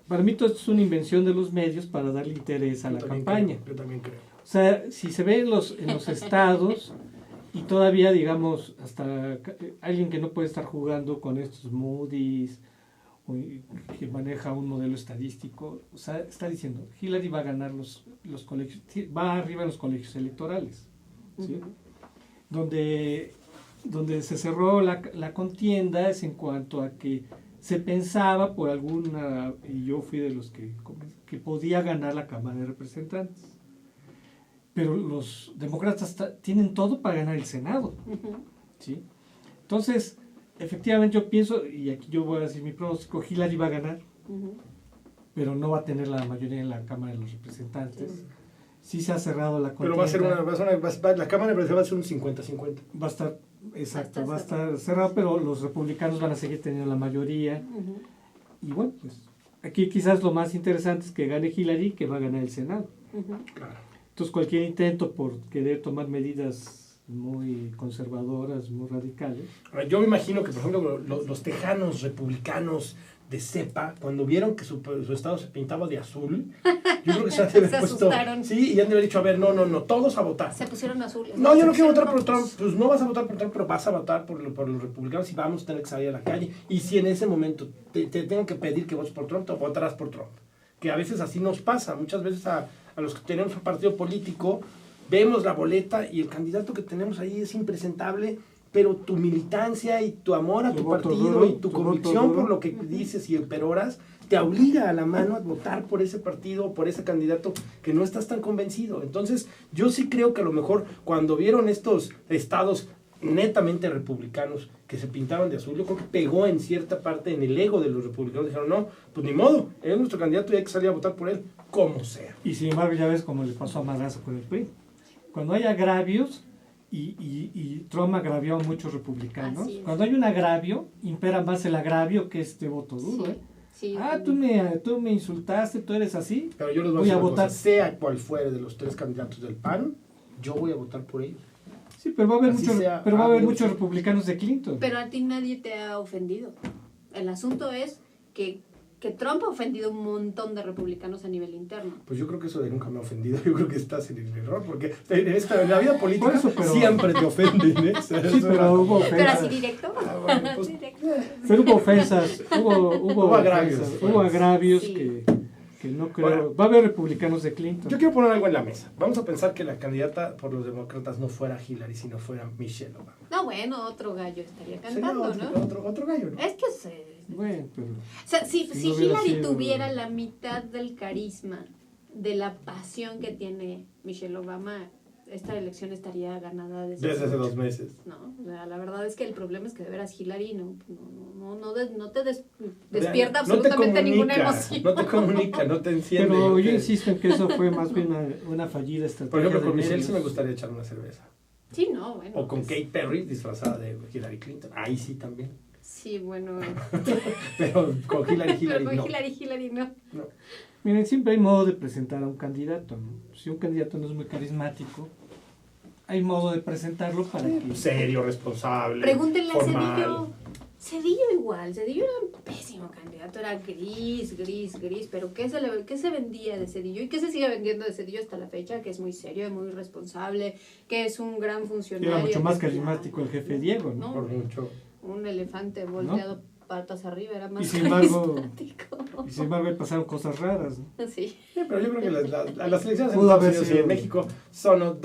Para mí todo esto es una invención de los medios para darle interés a la campaña. Yo también creo. O sea, si se ve en los estados y todavía, digamos, hasta alguien que no puede estar jugando con estos Moody's, que maneja un modelo estadístico, o sea, está diciendo, Hillary va a ganar los colegios, va arriba en los colegios electorales, ¿sí? Uh-huh. Donde se cerró la contienda es en cuanto a que se pensaba por alguna, y yo fui de los que podía ganar la Cámara de Representantes, pero los demócratas tienen todo para ganar el Senado, uh-huh. ¿Sí? Entonces, efectivamente yo pienso, y aquí yo voy a decir mi pronóstico, Hillary va a ganar, uh-huh. Pero no va a tener la mayoría en la Cámara de los Representantes. Sí se ha cerrado la contienda. Pero la Cámara de Representantes va a ser un 50-50. Va a estar cerrado, pero los republicanos van a seguir teniendo la mayoría. Uh-huh. Y bueno, pues aquí quizás lo más interesante es que gane Hillary, que va a ganar el Senado. Uh-huh. Claro. Entonces cualquier intento por querer tomar medidas muy conservadoras, muy radicales. Yo me imagino que, por ejemplo, los tejanos republicanos de cepa, cuando vieron que su estado se pintaba de azul, yo creo que se han de haber puesto... asustaron. Sí, y han de haber dicho, a ver, no, todos a votar. Se pusieron azules. No, yo no quiero votar por Trump. Pues no vas a votar por Trump, pero vas a votar por los republicanos y vamos a tener que salir a la calle. Y si en ese momento te tengo que pedir que votes por Trump, te votarás por Trump. Que a veces así nos pasa. Muchas veces a los que tenemos un partido político, vemos la boleta y el candidato que tenemos ahí es impresentable, pero tu militancia y tu amor a tu partido y tu convicción por lo que dices y peroras te obliga a la mano a votar por ese partido o por ese candidato que no estás tan convencido. Entonces, yo sí creo que a lo mejor cuando vieron estos estados netamente republicanos que se pintaban de azul, yo creo que pegó en cierta parte en el ego de los republicanos. Dijeron, no, pues ni modo, es nuestro candidato y hay que salir a votar por él, como sea. Y sin embargo, ya ves cómo le pasó a Madrazo con el PRI. Cuando hay agravios, y Trump agravió a muchos republicanos, cuando hay un agravio, impera más el agravio que este voto duro. Sí. Sí, tú me insultaste, tú eres así. Pero yo les voy a votar, sea cual fuere de los 3 candidatos del PAN, yo voy a votar por ellos. Sí, pero va a haber muchos republicanos de Clinton. Pero a ti nadie te ha ofendido. El asunto es que Trump ha ofendido un montón de republicanos a nivel interno. Pues yo creo que eso de nunca me ha ofendido. Yo creo que estás en el error, porque en la vida política siempre te ofenden, ¿eh? Sí, pero hubo ofensas. ¿Pero así directo? Bueno, pues, pero hubo ofensas, hubo agravios. Hubo agravios sí. que no creo... Va a haber republicanos de Clinton. Yo quiero poner algo en la mesa. Vamos a pensar que la candidata por los demócratas no fuera Hillary, sino fuera Michelle Obama. No, bueno, otro gallo estaría cantando, Otro gallo, ¿no? Es que Bueno, pero... O sea, si no hubiera Hillary sido... tuviera la mitad del carisma, de la pasión que tiene Michelle Obama, esta elección estaría ganada desde hace 2 meses. No, o sea, la verdad es que el problema es que de veras Hillary no te despierta absolutamente ninguna emoción. No te comunica, no te enciende. Pero yo insisto en que eso fue más bien una fallida estrategia. Por ejemplo, con Michelle sí me gustaría echar una cerveza. Sí, no, bueno. O con Katy Perry disfrazada de Hillary Clinton. Ahí sí también. Sí, bueno. Pero con Hillary Pero con no. Hillary no. Miren, siempre hay modo de presentar a un candidato, ¿no? Si un candidato no es muy carismático, hay modo de presentarlo para que... Serio, responsable, Pregúntenle formal. a Cedillo. Cedillo igual. Cedillo era un pésimo candidato. Era gris. Pero ¿qué se vendía de Cedillo? ¿Y qué se sigue vendiendo de Cedillo hasta la fecha? Que es muy serio, muy responsable, que es un gran funcionario. Era mucho más carismático el jefe Diego, ¿no? Por mucho. Un elefante volteado patas arriba, era más carismático. Y sin embargo pasaron cosas raras, ¿no? Sí. Pero yo creo que las elecciones en Estados Unidos y en México son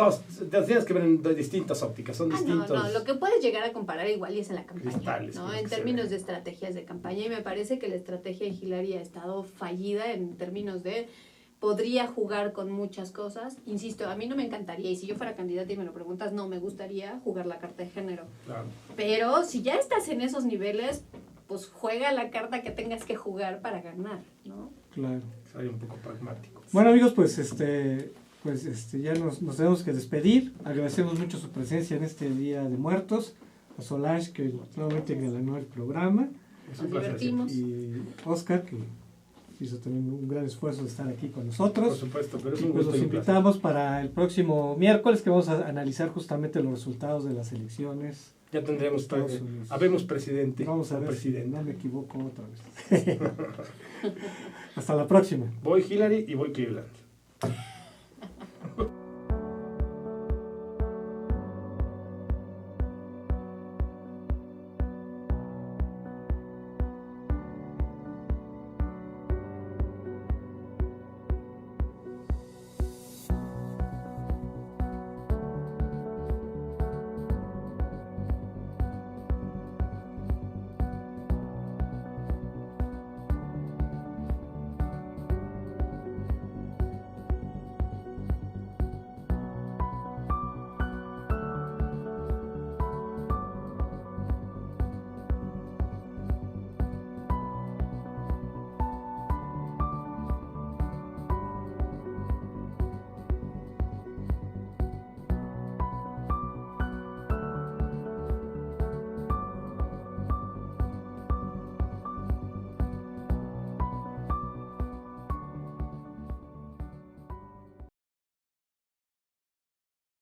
tienes que ver en distintas ópticas, son distintos. No, lo que puedes llegar a comparar igual y es en la campaña, cristales, ¿no? En términos de estrategias de campaña, y me parece que la estrategia de Hillary ha estado fallida en términos de podría jugar con muchas cosas. Insisto, a mí no me encantaría, y si yo fuera candidata y me lo preguntas, no me gustaría jugar la carta de género. Claro. Pero si ya estás en esos niveles, pues juega la carta que tengas que jugar para ganar, ¿no? Claro. Soy un poco pragmático. Bueno, amigos, pues ya nos tenemos que despedir. Agradecemos mucho su presencia en este Día de Muertos. A Solange, que nuevamente ganó el programa. Nos divertimos. Y Oscar, que hizo también un gran esfuerzo de estar aquí con nosotros. Por supuesto, pero es y un pues gusto. los invitamos para el próximo miércoles, que vamos a analizar justamente los resultados de las elecciones. Ya tendremos, habemos presidente. Vamos a ver presidente. si no me equivoco otra vez. Hasta la próxima. Voy Hillary y voy Cleveland.